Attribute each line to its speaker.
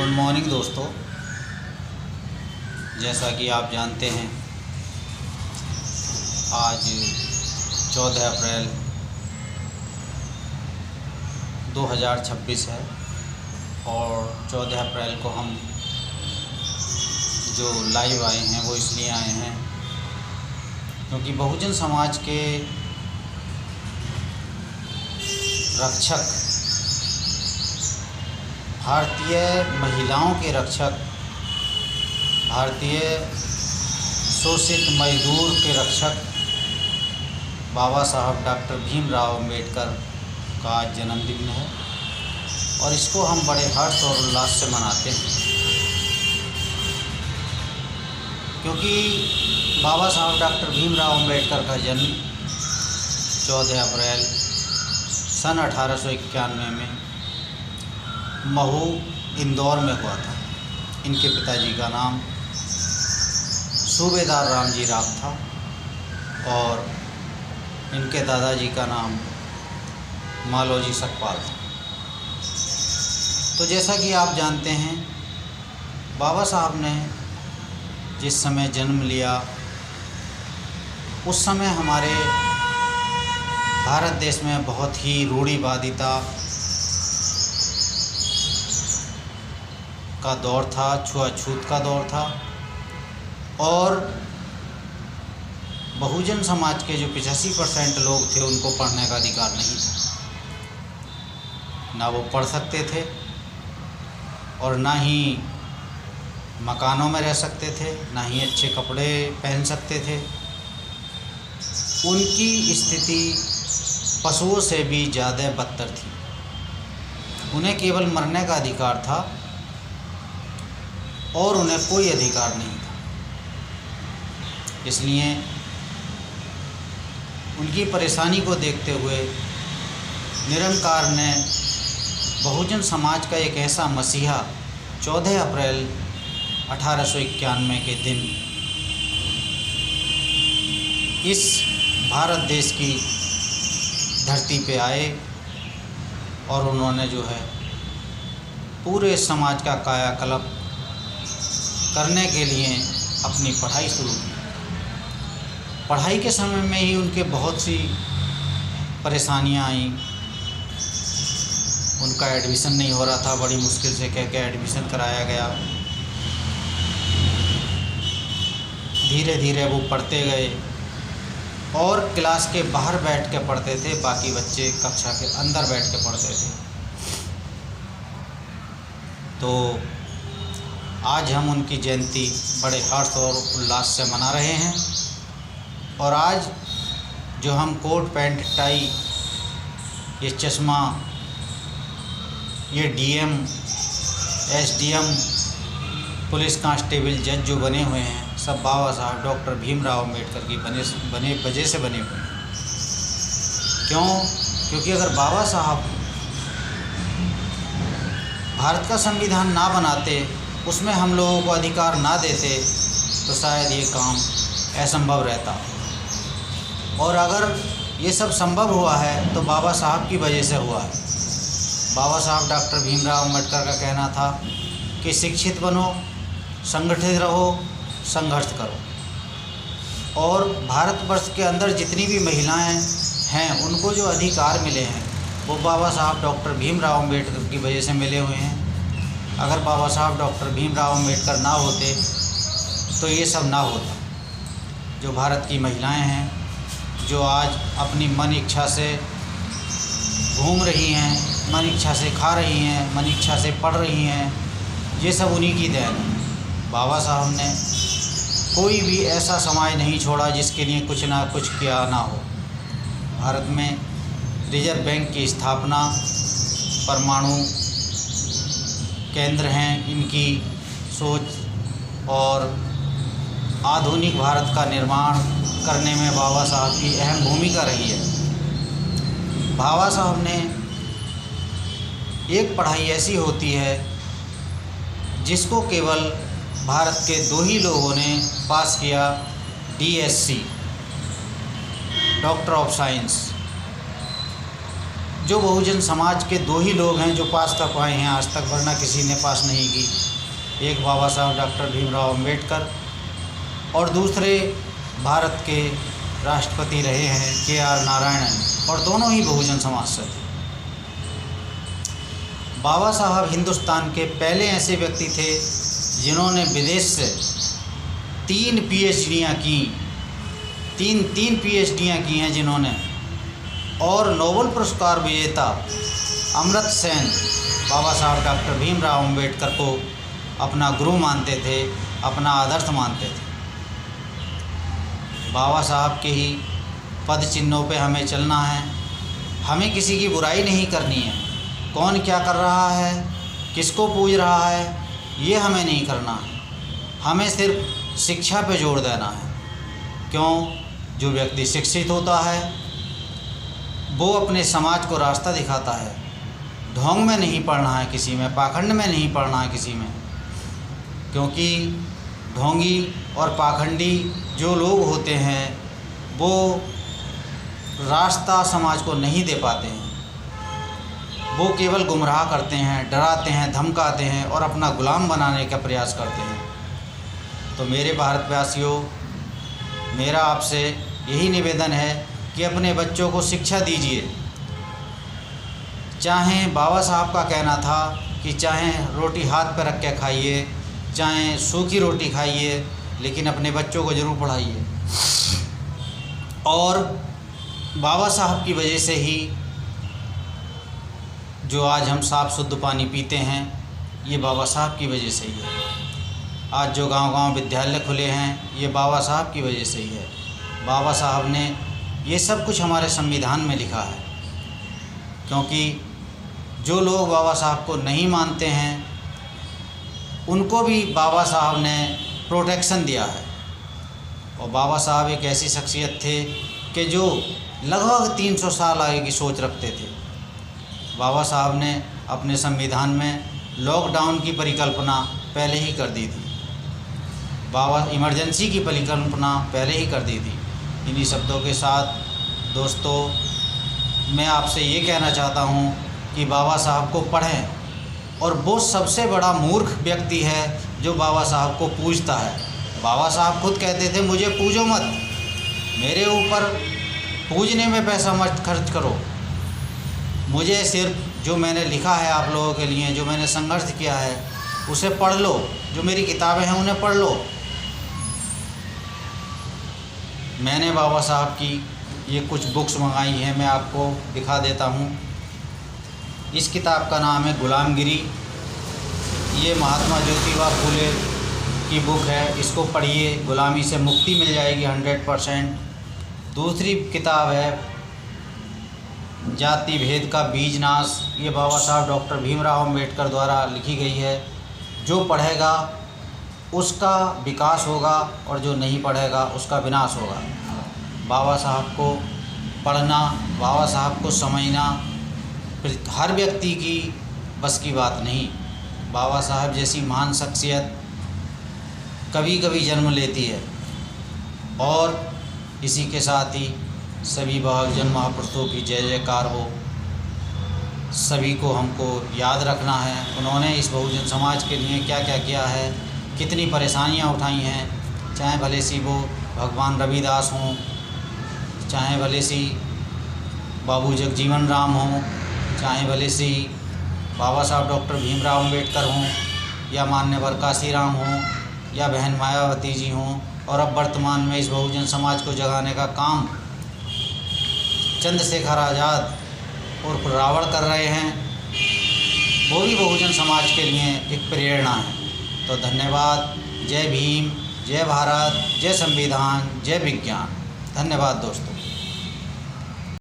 Speaker 1: Good morning दोस्तों। जैसा कि आप जानते हैं आज 14 अप्रैल 2026 है और 14 अप्रैल को हम जो लाइव आए हैं वो इसलिए आए हैं क्योंकि बहुजन समाज के रक्षक, भारतीय महिलाओं के रक्षक, भारतीय शोषित मजदूर के रक्षक बाबा साहब डॉक्टर भीमराव अम्बेडकर का आज जन्मदिन है और इसको हम बड़े हर्ष और उल्लास से मनाते हैं क्योंकि बाबा साहब डॉक्टर भीमराव अम्बेडकर का जन्म 14 अप्रैल सन 1891 में महू इंदौर में हुआ था। इनके पिताजी का नाम सूबेदार रामजी राव था और इनके दादाजी का नाम मालोजी सकपाल था। तो जैसा कि आप जानते हैं बाबा साहब ने जिस समय जन्म लिया उस समय हमारे भारत देश में बहुत ही रूढ़िवादिता का दौर था, छुआछूत का दौर था और बहुजन समाज के जो 85% लोग थे उनको पढ़ने का अधिकार नहीं था। ना वो पढ़ सकते थे और ना ही मकानों में रह सकते थे, ना ही अच्छे कपड़े पहन सकते थे। उनकी स्थिति पशुओं से भी ज़्यादा बदतर थी। उन्हें केवल मरने का अधिकार था और उन्हें कोई अधिकार नहीं था। इसलिए उनकी परेशानी को देखते हुए निरंकार ने बहुजन समाज का एक ऐसा मसीहा 14 अप्रैल 1891 के दिन इस भारत देश की धरती पे आए और उन्होंने जो है पूरे समाज का कायाकल्प करने के लिए अपनी पढ़ाई शुरू की। पढ़ाई के समय में ही उनके बहुत सी परेशानियां आईं। उनका एडमिशन नहीं हो रहा था, बड़ी मुश्किल से कह के एडमिशन कराया गया। धीरे धीरे वो पढ़ते गए और क्लास के बाहर बैठ के पढ़ते थे, बाकी बच्चे कक्षा के अंदर बैठ के पढ़ते थे। तो आज हम उनकी जयंती बड़े हर्ष और उल्लास से मना रहे हैं और आज जो हम कोट पैंट टाई, ये चश्मा, ये डीएम, एसडीएम, पुलिस कांस्टेबल, जज जो बने हुए हैं सब बाबा साहब डॉक्टर भीमराव अम्बेडकर की बने वजह से बने हुए हैं। क्यों? क्योंकि अगर बाबा साहब भारत का संविधान ना बनाते, उसमें हम लोगों को अधिकार ना देते तो शायद ये काम असंभव रहता। और अगर ये सब संभव हुआ है तो बाबा साहब की वजह से हुआ है। बाबा साहब डॉक्टर भीमराव अम्बेडकर का कहना था कि शिक्षित बनो, संगठित रहो, संघर्ष करो। और भारतवर्ष के अंदर जितनी भी महिलाएं हैं उनको जो अधिकार मिले हैं वो बाबा साहब डॉक्टर भीमराव अम्बेडकर की वजह से मिले हुए हैं। अगर बाबा साहब डॉक्टर भीमराव अम्बेडकर ना होते तो ये सब ना होता। जो भारत की महिलाएं हैं जो आज अपनी मन इच्छा से घूम रही हैं, मन इच्छा से खा रही हैं, मन इच्छा से पढ़ रही हैं, ये सब उन्हीं की देन है। बाबा साहब ने कोई भी ऐसा समाज नहीं छोड़ा जिसके लिए कुछ ना कुछ किया ना हो। भारत में रिजर्व बैंक की स्थापना, परमाणु केंद्र हैं इनकी सोच और आधुनिक भारत का निर्माण करने में बाबा साहब की अहम भूमिका रही है। बाबा साहब ने एक पढ़ाई ऐसी होती है जिसको केवल भारत के 2 ही लोगों ने पास किया, डीएससी, डॉक्टर ऑफ साइंस। जो बहुजन समाज के दो ही लोग हैं जो पास कर पाए हैं आज तक, वरना किसी ने पास नहीं की। एक बाबा साहब डॉक्टर भीमराव अंबेडकर और दूसरे भारत के राष्ट्रपति रहे हैं KR नारायणन, और दोनों ही बहुजन समाज से थे। बाबा साहब हिंदुस्तान के पहले ऐसे व्यक्ति थे जिन्होंने विदेश से 3 PhDयाँ की, तीन PhDयाँ की हैं जिन्होंने, और नोबेल पुरस्कार विजेता अमर्त्य सेन बाबा साहब डॉक्टर भीमराव अंबेडकर को अपना गुरु मानते थे, अपना आदर्श मानते थे। बाबा साहब के ही पद चिन्हों पे हमें चलना है। हमें किसी की बुराई नहीं करनी है। कौन क्या कर रहा है, किसको पूज रहा है, ये हमें नहीं करना है। हमें सिर्फ शिक्षा पे जोर देना है। क्यों? जो व्यक्ति शिक्षित होता है वो अपने समाज को रास्ता दिखाता है। ढोंग में नहीं पड़ना है किसी में, पाखंड में नहीं पड़ना है किसी में, क्योंकि ढोंगी और पाखंडी जो लोग होते हैं वो रास्ता समाज को नहीं दे पाते हैं। वो केवल गुमराह करते हैं, डराते हैं, धमकाते हैं और अपना गुलाम बनाने का प्रयास करते हैं। तो मेरे भारतवासियों, मेरा आपसे यही निवेदन है कि अपने बच्चों को शिक्षा दीजिए। चाहे बाबा साहब का कहना था कि चाहे रोटी हाथ पर रख के खाइए, चाहे सूखी रोटी खाइए, लेकिन अपने बच्चों को ज़रूर पढ़ाइए। और बाबा साहब की वजह से ही जो आज हम साफ़ शुद्ध पानी पीते हैं, ये बाबा साहब की वजह से ही है। आज जो गांव-गांव विद्यालय खुले हैं, ये बाबा साहब की वजह से ही है। बाबा साहब ने ये सब कुछ हमारे संविधान में लिखा है, क्योंकि जो लोग बाबा साहब को नहीं मानते हैं उनको भी बाबा साहब ने प्रोटेक्शन दिया है। और बाबा साहब एक ऐसी शख्सियत थे कि जो लगभग 300 साल आगे की सोच रखते थे। बाबा साहब ने अपने संविधान में लॉकडाउन की परिकल्पना पहले ही कर दी थी। बाबा इमरजेंसी की परिकल्पना पहले ही कर दी थी। इन्हीं शब्दों के साथ दोस्तों, मैं आपसे ये कहना चाहता हूँ कि बाबा साहब को पढ़ें। और वो सबसे बड़ा मूर्ख व्यक्ति है जो बाबा साहब को पूजता है। बाबा साहब खुद कहते थे, मुझे पूजो मत, मेरे ऊपर पूजने में पैसा मत खर्च करो, मुझे सिर्फ जो मैंने लिखा है आप लोगों के लिए, जो मैंने संघर्ष किया है उसे पढ़ लो, जो मेरी किताबें हैं उन्हें पढ़ लो। मैंने बाबा साहब की ये कुछ बुक्स मंगाई हैं, मैं आपको दिखा देता हूँ। इस किताब का नाम है गुलामगिरी। ये महात्मा ज्योतिबा फूले की बुक है, इसको पढ़िए, गुलामी से मुक्ति मिल जाएगी 100%। दूसरी किताब है जाति भेद का बीज नाश। ये बाबा साहब डॉक्टर भीमराव अंबेडकर द्वारा लिखी गई है। जो पढ़ेगा उसका विकास होगा और जो नहीं पढ़ेगा उसका विनाश होगा। बाबा साहब को पढ़ना, बाबा साहब को समझना हर व्यक्ति की बस की बात नहीं। बाबा साहब जैसी महान शख्सियत कभी कभी जन्म लेती है। और इसी के साथ ही सभी बहुजन महापुरुषों की जय जयकार हो। सभी को हमको याद रखना है, उन्होंने इस बहुजन समाज के लिए क्या क्या किया है, कितनी परेशानियां उठाई हैं। चाहे भले सी वो भगवान रविदास हों, चाहे भले सी बाबू जगजीवन राम हों, चाहे भले सी बाबा साहब डॉक्टर भीमराव अंबेडकर हों, या मान्यवर काशीराम हों, या बहन मायावती जी हों, और अब वर्तमान में इस बहुजन समाज को जगाने का काम चंद्रशेखर आज़ाद और रावण कर रहे हैं। वो भी बहुजन समाज के लिए एक प्रेरणा है। तो धन्यवाद। जय भीम, जय भारत, जय संविधान, जय विज्ञान। धन्यवाद दोस्तों।